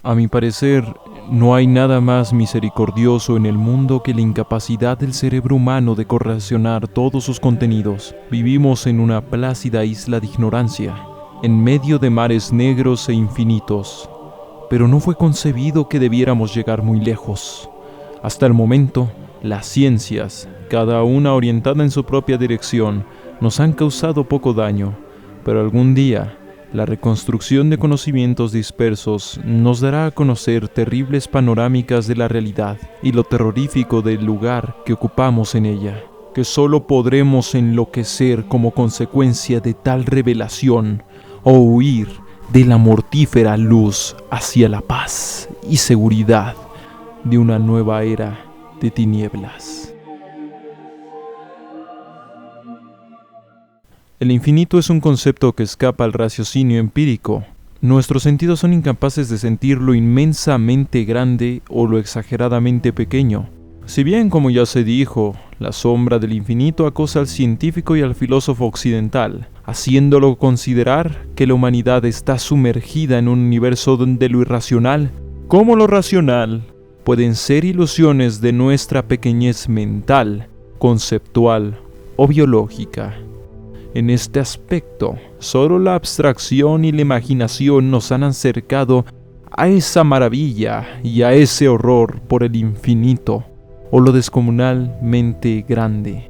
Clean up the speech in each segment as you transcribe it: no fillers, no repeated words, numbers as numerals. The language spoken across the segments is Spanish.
A mi parecer, no hay nada más misericordioso en el mundo que la incapacidad del cerebro humano de correlacionar todos sus contenidos. Vivimos en una plácida isla de ignorancia, en medio de mares negros e infinitos, pero no fue concebido que debiéramos llegar muy lejos. Hasta el momento, las ciencias, cada una orientada en su propia dirección, nos han causado poco daño, pero algún día, la reconstrucción de conocimientos dispersos nos dará a conocer terribles panorámicas de la realidad y lo terrorífico del lugar que ocupamos en ella, que solo podremos enloquecer como consecuencia de tal revelación o huir de la mortífera luz hacia la paz y seguridad de una nueva era de tinieblas. El infinito es un concepto que escapa al raciocinio empírico. Nuestros sentidos son incapaces de sentir lo inmensamente grande o lo exageradamente pequeño. Si bien, como ya se dijo, la sombra del infinito acosa al científico y al filósofo occidental, haciéndolo considerar que la humanidad está sumergida en un universo donde lo irracional, como lo racional, pueden ser ilusiones de nuestra pequeñez mental, conceptual o biológica. En este aspecto, solo la abstracción y la imaginación nos han acercado a esa maravilla y a ese horror por el infinito, o lo descomunalmente grande.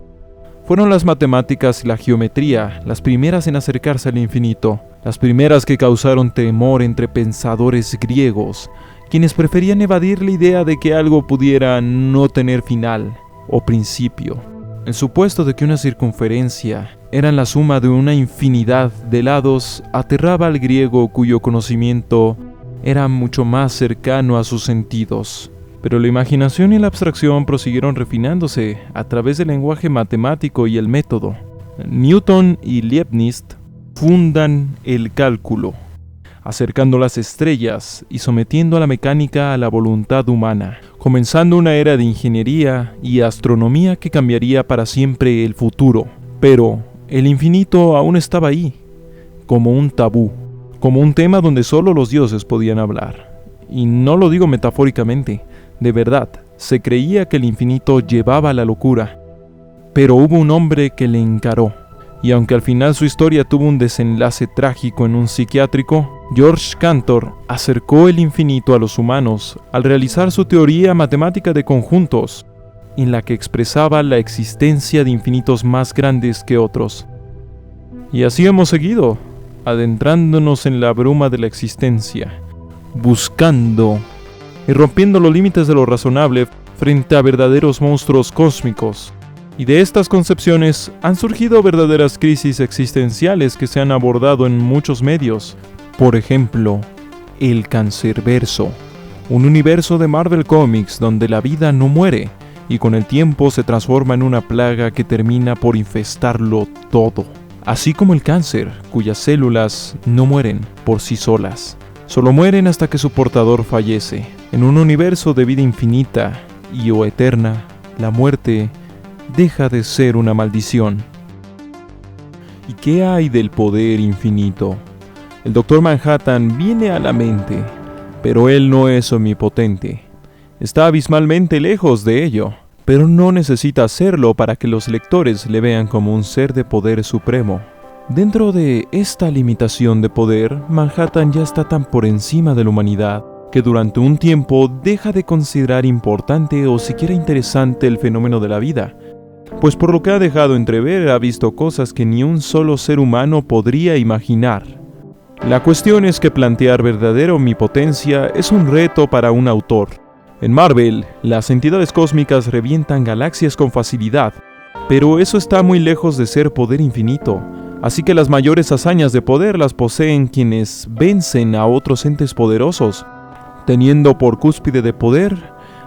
Fueron las matemáticas y la geometría las primeras en acercarse al infinito, las primeras que causaron temor entre pensadores griegos, quienes preferían evadir la idea de que algo pudiera no tener final o principio. El supuesto de que una circunferencia era la suma de una infinidad de lados aterraba al griego cuyo conocimiento era mucho más cercano a sus sentidos. Pero la imaginación y la abstracción prosiguieron refinándose a través del lenguaje matemático y el método. Newton y Leibniz fundan el cálculo, acercando las estrellas y sometiendo a la mecánica a la voluntad humana, comenzando una era de ingeniería y astronomía que cambiaría para siempre el futuro. Pero el infinito aún estaba ahí, como un tabú, como un tema donde solo los dioses podían hablar. Y no lo digo metafóricamente, de verdad, se creía que el infinito llevaba a la locura. Pero hubo un hombre que le encaró, y aunque al final su historia tuvo un desenlace trágico en un psiquiátrico, George Cantor acercó el infinito a los humanos al realizar su teoría matemática de conjuntos, en la que expresaba la existencia de infinitos más grandes que otros. Y así hemos seguido, adentrándonos en la bruma de la existencia, buscando y rompiendo los límites de lo razonable frente a verdaderos monstruos cósmicos. Y de estas concepciones han surgido verdaderas crisis existenciales que se han abordado en muchos medios. Por ejemplo, el Cancerverso, un universo de Marvel Comics donde la vida no muere y con el tiempo se transforma en una plaga que termina por infestarlo todo. Así como el cáncer, cuyas células no mueren por sí solas, solo mueren hasta que su portador fallece. En un universo de vida infinita y o eterna, la muerte deja de ser una maldición. ¿Y qué hay del poder infinito? El Doctor Manhattan viene a la mente, pero él no es omnipotente. Está abismalmente lejos de ello, pero no necesita hacerlo para que los lectores le vean como un ser de poder supremo. Dentro de esta limitación de poder, Manhattan ya está tan por encima de la humanidad que durante un tiempo deja de considerar importante o siquiera interesante el fenómeno de la vida, pues por lo que ha dejado entrever ha visto cosas que ni un solo ser humano podría imaginar. La cuestión es que plantear verdadera omnipotencia es un reto para un autor. En Marvel, las entidades cósmicas revientan galaxias con facilidad, pero eso está muy lejos de ser poder infinito, así que las mayores hazañas de poder las poseen quienes vencen a otros entes poderosos, teniendo por cúspide de poder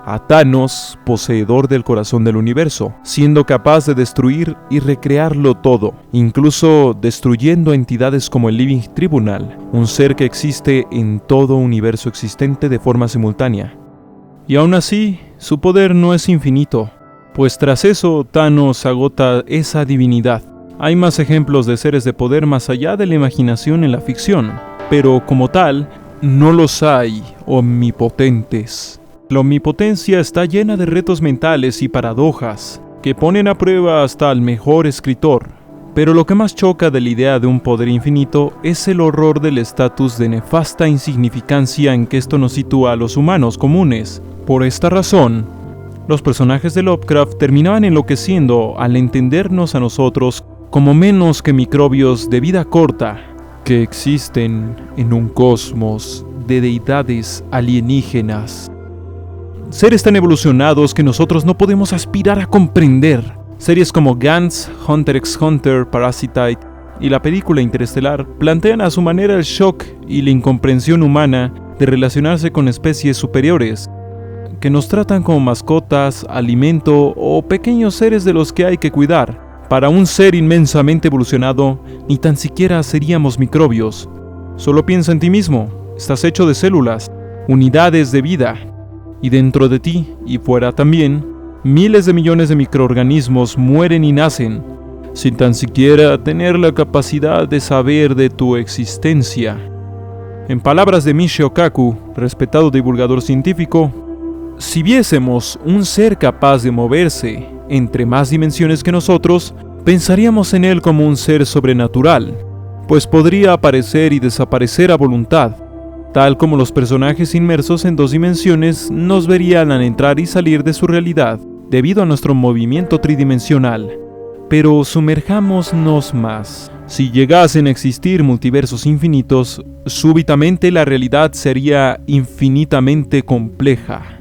a Thanos, poseedor del corazón del universo, siendo capaz de destruir y recrearlo todo, incluso destruyendo entidades como el Living Tribunal, un ser que existe en todo universo existente de forma simultánea. Y aún así, su poder no es infinito, pues tras eso Thanos agota esa divinidad. Hay más ejemplos de seres de poder más allá de la imaginación en la ficción, pero como tal, No los hay omnipotentes. La omnipotencia está llena de retos mentales y paradojas que ponen a prueba hasta al mejor escritor. Pero lo que más choca de la idea de un poder infinito es el horror del estatus de nefasta insignificancia en que esto nos sitúa a los humanos comunes. Por esta razón, los personajes de Lovecraft terminaban enloqueciendo al entendernos a nosotros como menos que microbios de vida corta que existen en un cosmos de deidades alienígenas. Seres tan evolucionados que nosotros no podemos aspirar a comprender. Series como Gantz, Hunter x Hunter, Parasite y la película Interestelar plantean a su manera el shock y la incomprensión humana de relacionarse con especies superiores, que nos tratan como mascotas, alimento o pequeños seres de los que hay que cuidar. Para un ser inmensamente evolucionado, ni tan siquiera seríamos microbios. Solo piensa en ti mismo, estás hecho de células, unidades de vida, y dentro de ti, y fuera también, miles de millones de microorganismos mueren y nacen, sin tan siquiera tener la capacidad de saber de tu existencia. En palabras de Michio Kaku, respetado divulgador científico, si viésemos un ser capaz de moverse entre más dimensiones que nosotros, pensaríamos en él como un ser sobrenatural, pues podría aparecer y desaparecer a voluntad, tal como los personajes inmersos en 2 dimensiones nos verían al entrar y salir de su realidad, debido a nuestro movimiento tridimensional. Pero sumerjámonos más. Si llegasen a existir multiversos infinitos, súbitamente la realidad sería infinitamente compleja.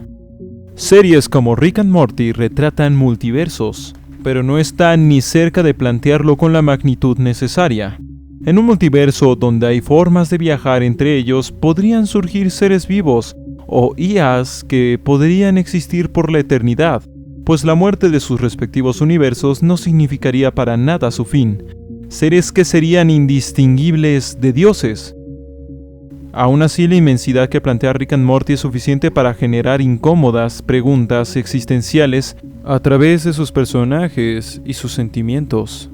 Series como Rick and Morty retratan multiversos, pero no están ni cerca de plantearlo con la magnitud necesaria. En un multiverso donde hay formas de viajar entre ellos, podrían surgir seres vivos o IAs que podrían existir por la eternidad, pues la muerte de sus respectivos universos no significaría para nada su fin. Seres que serían indistinguibles de dioses. Aún así, la inmensidad que plantea Rick and Morty es suficiente para generar incómodas preguntas existenciales a través de sus personajes y sus sentimientos.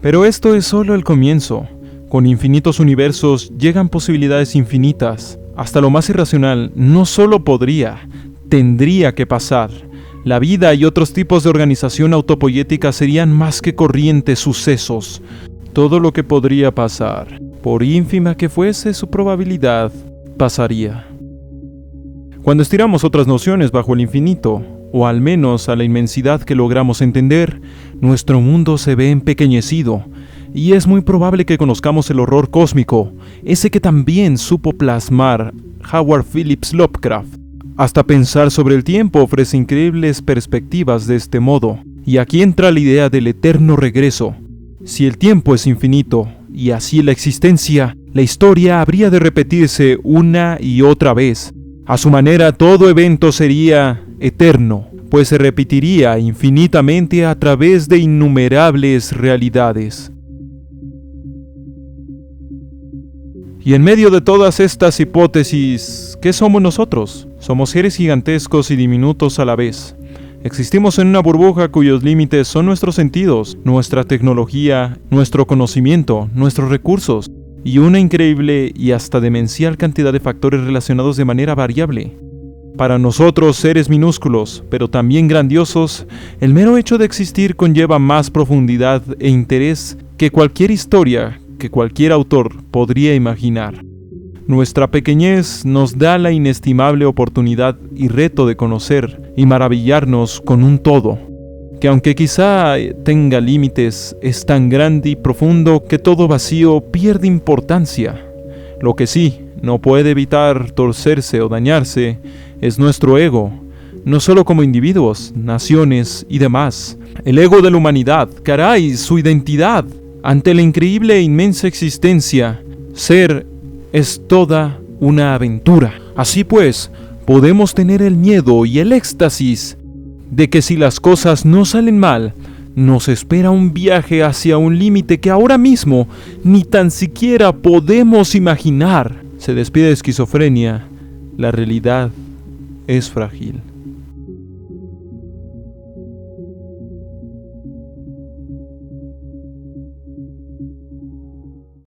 Pero esto es solo el comienzo. Con infinitos universos llegan posibilidades infinitas. Hasta lo más irracional no solo podría, tendría que pasar. La vida y otros tipos de organización autopoyética serían más que corrientes sucesos. Todo lo que podría pasar, por ínfima que fuese su probabilidad, pasaría. Cuando estiramos otras nociones bajo el infinito, o al menos a la inmensidad que logramos entender, nuestro mundo se ve empequeñecido, y es muy probable que conozcamos el horror cósmico, ese que también supo plasmar Howard Phillips Lovecraft. Hasta pensar sobre el tiempo ofrece increíbles perspectivas de este modo, y aquí entra la idea del eterno regreso. Si el tiempo es infinito, y así la existencia, la historia habría de repetirse una y otra vez. A su manera, todo evento sería eterno, pues se repetiría infinitamente a través de innumerables realidades. Y en medio de todas estas hipótesis, ¿qué somos nosotros? Somos seres gigantescos y diminutos a la vez. Existimos en una burbuja cuyos límites son nuestros sentidos, nuestra tecnología, nuestro conocimiento, nuestros recursos, y una increíble y hasta demencial cantidad de factores relacionados de manera variable. Para nosotros, seres minúsculos, pero también grandiosos, el mero hecho de existir conlleva más profundidad e interés que cualquier historia, que cualquier autor podría imaginar. Nuestra pequeñez nos da la inestimable oportunidad y reto de conocer y maravillarnos con un todo, que aunque quizá tenga límites, es tan grande y profundo que todo vacío pierde importancia. Lo que sí no puede evitar torcerse o dañarse es nuestro ego, no solo como individuos, naciones y demás. El ego de la humanidad, caray, su identidad. Ante la increíble e inmensa existencia, ser es toda una aventura. Así pues, podemos tener el miedo y el éxtasis de que si las cosas no salen mal, nos espera un viaje hacia un límite que ahora mismo ni tan siquiera podemos imaginar. Se despide de Esquizofrenia. La realidad es frágil.